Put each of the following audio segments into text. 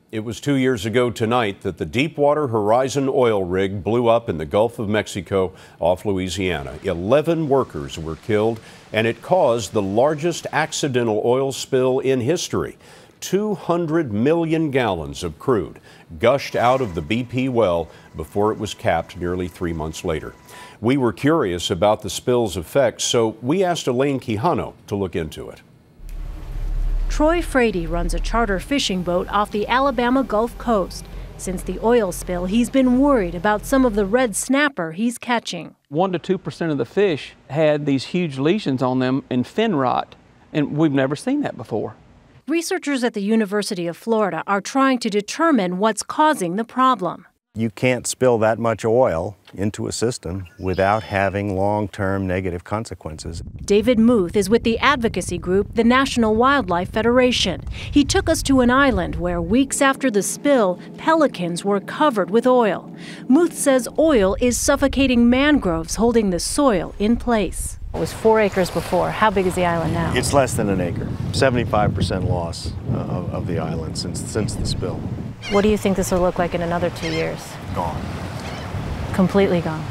It was 2 years ago tonight that the Deepwater Horizon oil rig blew up in the Gulf of Mexico off Louisiana. 11 workers were killed, and it caused the largest accidental oil spill in history. 200 million gallons of crude gushed out of the BP well before it was capped nearly 3 months later. We were curious about the spill's effects, so we asked Elaine Quijano to look into it. Troy Frady runs a charter fishing boat off the Alabama Gulf Coast. Since the oil spill, he's been worried about some of the red snapper he's catching. 1% to 2% of the fish had these huge lesions on them and fin rot, and we've never seen that before. Researchers at the University of Florida are trying to determine what's causing the problem. You can't spill that much oil into a system without having long-term negative consequences. David Muth is with the advocacy group, the National Wildlife Federation. He took us to an island where weeks after the spill, pelicans were covered with oil. Muth says oil is suffocating mangroves, holding the soil in place. It was 4 acres before. How big is the island now? It's less than an acre. 75% loss of the island since the spill. What do you think this will look like in another 2 years? Gone. Completely gone.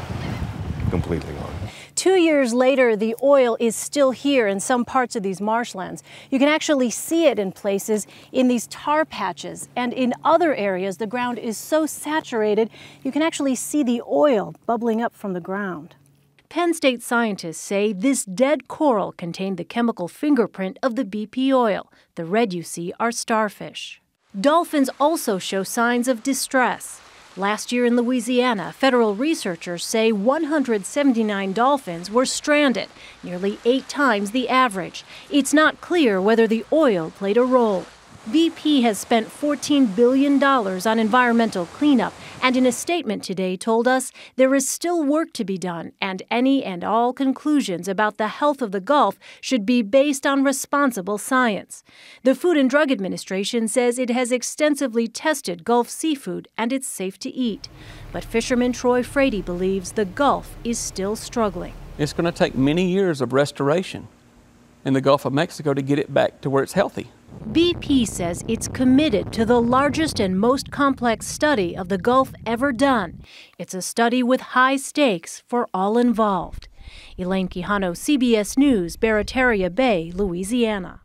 Completely gone. 2 years later, the oil is still here in some parts of these marshlands. You can actually see it in places in these tar patches, and in other areas the ground is so saturated you can actually see the oil bubbling up from the ground. Penn State scientists say this dead coral contained the chemical fingerprint of the BP oil. The red you see are starfish. Dolphins also show signs of distress. Last year in Louisiana, federal researchers say 179 dolphins were stranded, nearly 8 times the average. It's not clear whether the oil played a role. BP has spent $14 billion on environmental cleanup, and in a statement today told us there is still work to be done, and any and all conclusions about the health of the Gulf should be based on responsible science. The Food and Drug Administration says it has extensively tested Gulf seafood and it's safe to eat. But fisherman Troy Frady believes the Gulf is still struggling. It's going to take many years of restoration in the Gulf of Mexico to get it back to where it's healthy. BP says it's committed to the largest and most complex study of the Gulf ever done. It's a study with high stakes for all involved. Elaine Quijano, CBS News, Barataria Bay, Louisiana.